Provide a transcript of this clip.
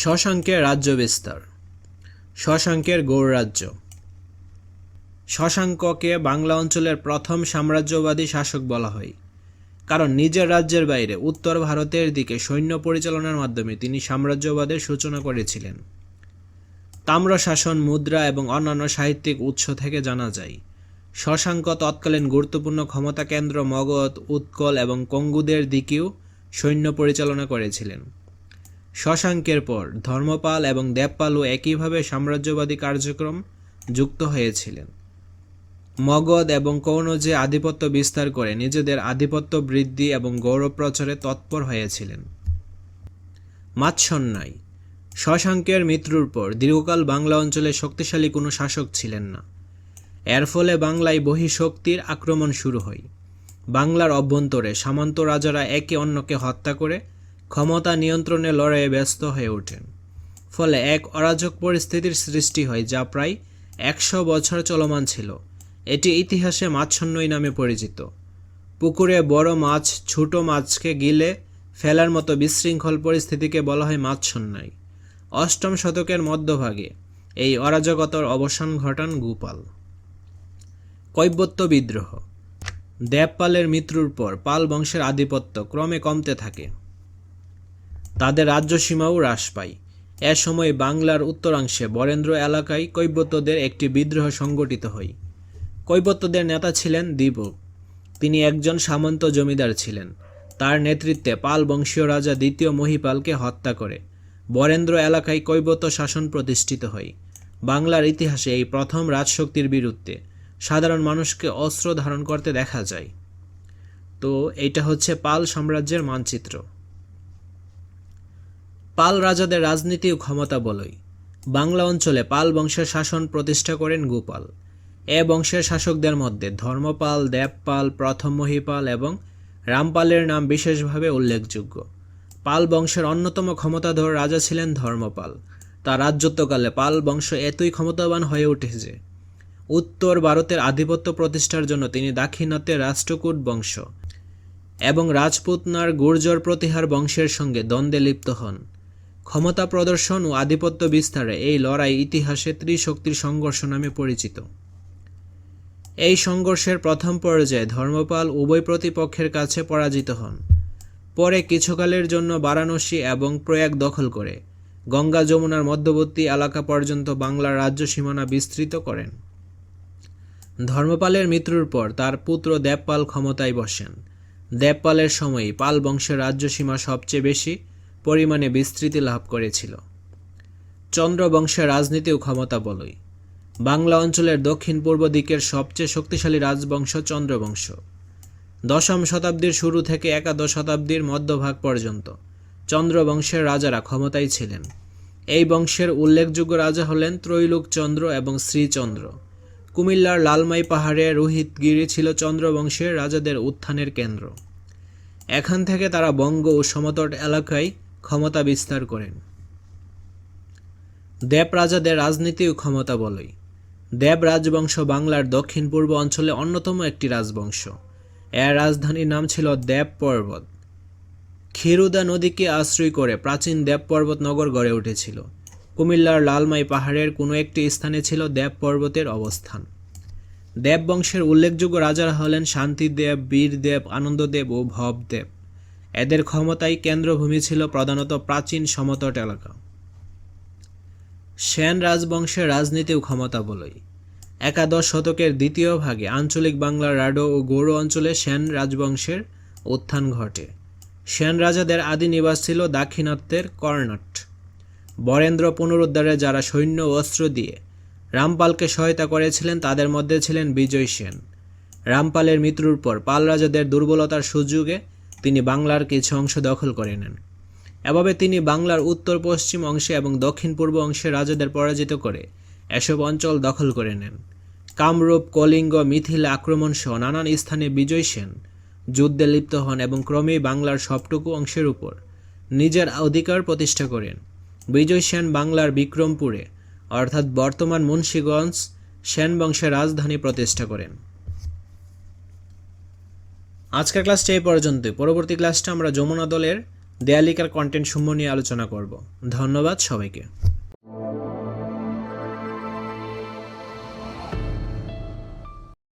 শশাঙ্কের রাজ্য বিস্তার। শশাঙ্কের গৌড়রাজ্য। শশাঙ্ককে বাংলা অঞ্চলের প্রথম সাম্রাজ্যবাদী শাসক বলা হয়, কারণ নিজের রাজ্যের বাইরে উত্তর ভারতের দিকে সৈন্য পরিচালনার মাধ্যমে তিনি সাম্রাজ্যবাদের সূচনা করেছিলেন। তাম্রশাসন, মুদ্রা এবং অন্যান্য সাহিত্যিক উৎস থেকে জানা যায়, শশাঙ্ক তৎকালীন গুরুত্বপূর্ণ ক্ষমতা কেন্দ্র মগধ, উৎকল এবং কঙ্গুদের দিকেও সৈন্য পরিচালনা করেছিলেন। শশাঙ্কের পর ধর্মপাল এবং দেবপালও একইভাবে সাম্রাজ্যবাদী কার্যক্রম যুক্ত হয়েছিলেন। মগধ এবং কনৌজে আধিপত্য বিস্তার করে নিজেদের আধিপত্য বৃদ্ধি এবং গৌরব প্রচারে তৎপর হয়েছিলেন। মাৎসন্যায়। শশাঙ্কের মৃত্যুর পর দীর্ঘকাল বাংলা অঞ্চলে শক্তিশালী কোনো শাসক ছিলেন না। এর ফলে বাংলায় বহিঃশক্তির আক্রমণ শুরু হয়। বাংলার অভ্যন্তরে সামন্ত রাজারা একে অন্যকে হত্যা করে ক্ষমতা নিয়ন্ত্রণে লড়াইয়ে ব্যস্ত হয়ে ওঠেন। ফলে এক অরাজক পরিস্থিতির সৃষ্টি হয়, যা প্রায় 100 বছর চলমান ছিল। এটি ইতিহাসে মাৎসন্যায় নামে পরিচিত। পুকুরে বড় মাছ ছোট মাছকে গিলে ফেলার মতো বিশৃঙ্খল পরিস্থিতিকে বলা হয় মাৎসন্যায়। 8ম শতকের মধ্যভাগে এই অরাজকতার অবসান ঘটান গোপাল। কৈবর্ত বিদ্রোহ। দেবপালের মৃত্যুর পর পাল বংশের আধিপত্য ক্রমে কমতে থাকে। তাদের রাজ্যসীমাও হ্রাস পায়। এ সময় বাংলার উত্তরাংশে বরেন্দ্র এলাকায় কৈবর্তদের একটি বিদ্রোহ সংগঠিত হয়। কৈবর্তদের নেতা ছিলেন দীপক। তিনি একজন সামন্ত জমিদার ছিলেন। তার নেতৃত্বে পাল বংশীয় রাজা দ্বিতীয় মহিপালকে হত্যা করে বরেন্দ্র এলাকায় কৈবর্ত শাসন প্রতিষ্ঠিত হয়। বাংলার ইতিহাসে এই প্রথম রাজশক্তির বিরুদ্ধে সাধারণ মানুষকে অস্ত্র ধারণ করতে দেখা যায়। তো এটা হচ্ছে পাল সাম্রাজ্যের মানচিত্র। পাল রাজাদের রাজনীতি ও ক্ষমতা বলয়। বাংলা অঞ্চলে পাল বংশের শাসন প্রতিষ্ঠা করেন গোপাল। এ বংশের শাসকদের মধ্যে ধর্মপাল, দেবপাল, প্রথম মহিপাল এবং রামপালের নাম বিশেষভাবে উল্লেখযোগ্য। পাল বংশের অন্যতম ক্ষমতাধর রাজা ছিলেন ধর্মপাল। তার রাজত্বকালে পাল বংশ এতই ক্ষমতাবান হয়ে ওঠে যে উত্তর ভারতের আধিপত্য প্রতিষ্ঠার জন্য তিনি দাক্ষিণাত্যের রাষ্ট্রকূট বংশ এবং রাজপুতনার গুর্জর প্রতিহার বংশের সঙ্গে দ্বন্দ্বে লিপ্ত হন। ক্ষমতা প্রদর্শন ও আধিপত্য বিস্তারে এই লড়াই ইতিহাসে ত্রিশক্তির সংঘর্ষ নামে পরিচিত। এই সংঘর্ষের প্রথম পর্যায়ে ধর্মপাল উভয় প্রতিপক্ষের কাছে পরাজিত হন। পরে কিছুকালের জন্য বারাণসী এবং প্রয়াগ দখল করে গঙ্গা যমুনার মধ্যবর্তী এলাকা পর্যন্ত বাংলার রাজ্য সীমানা বিস্তৃত করেন। ধর্মপালের মৃত্যুর পর তার পুত্র দেবপাল ক্ষমতায় বসেন। দেবপালের সময়ই পাল বংশের রাজ্যসীমা সবচেয়ে বেশি পরিমাণে বিস্তৃতি লাভ করেছিল। চন্দ্র বংশের রাজনীতি ও ক্ষমতা বলয়। বাংলা অঞ্চলের দক্ষিণ পূর্ব দিকের সবচেয়ে শক্তিশালী রাজবংশ চন্দ্রবংশ। 10ম শতাব্দীর শুরু থেকে 11শ শতাব্দীর মধ্যভাগ পর্যন্ত চন্দ্রবংশের রাজারা ক্ষমতায় ছিলেন। এই বংশের উল্লেখযোগ্য রাজা হলেন ত্রৈলোকচন্দ্র এবং শ্রীচন্দ্র। কুমিল্লার লালমাই পাহাড়ে রোহিতগিরি ছিল চন্দ্রবংশের রাজাদের উত্থানের কেন্দ্র। এখান থেকে তারা বঙ্গ ও সমতট এলাকায় ক্ষমতা বিস্তার করেন। দেব রাজাদের রাজনীতি ও ক্ষমতা বলয়। দেব রাজবংশ বাংলার দক্ষিণ পূর্ব অঞ্চলে অন্যতম একটি রাজবংশ। এর রাজধানীর নাম ছিল দেব পর্বত। ক্ষীরুদা নদীকে আশ্রয় করে প্রাচীন দেব পর্বত নগর গড়ে উঠেছিল। কুমিল্লার লালমাই পাহাড়ের কোনো একটি স্থানে ছিল দেব পর্বতের অবস্থান। দেব বংশের উল্লেখযোগ্য রাজারা হলেন শান্তিদেব, বীরদেব, আনন্দদেব ও ভবদেব। এদের ক্ষমতায় কেন্দ্রভূমি ছিল প্রধানত প্রাচীন সমতট এলাকা। সেন রাজবংশের রাজনীতি ও ক্ষমতা বলয়। 11শ শতকের দ্বিতীয় ভাগে আঞ্চলিক বাংলার রাঢ় ও গৌড় অঞ্চলে সেন রাজবংশের উত্থান ঘটে। সেন রাজাদের আদি নিবাস ছিল দাক্ষিণাত্যের কর্ণাট। বরেন্দ্র পুনরুদ্ধারে যারা সৈন্য ও অস্ত্র দিয়ে রামপালকে সহায়তা করেছিলেন তাদের মধ্যে ছিলেন বিজয় সেন। রামপালের মৃত্যুর পর পাল রাজাদের দুর্বলতার সুযোগে তিনি বাংলার কিছু অংশ দখল করে নেন। এভাবে তিনি বাংলার উত্তর পশ্চিম অংশে এবং দক্ষিণ পূর্ব অংশে রাজাদের পরাজিত করে এসব অঞ্চল দখল করে নেন। কামরূপ, কলিঙ্গ, মিথিলা আক্রমণ সহ নানান স্থানে বিজয় সেন যুদ্ধে লিপ্ত হন এবং ক্রমেই বাংলার সবটুকু অংশের উপর নিজের অধিকার প্রতিষ্ঠা করেন। বিজয় সেন বাংলার বিক্রমপুরে অর্থাৎ বর্তমান মুন্সিগঞ্জ সেন বংশের রাজধানী প্রতিষ্ঠা করেন। আজকের ক্লাসটা এই পর্যন্ত। পরবর্তী ক্লাসটা আমরা যমুনা দলের দেয়ালিকার কন্টেন্ট সমূহ নিয়ে আলোচনা করব। ধন্যবাদ সবাইকে।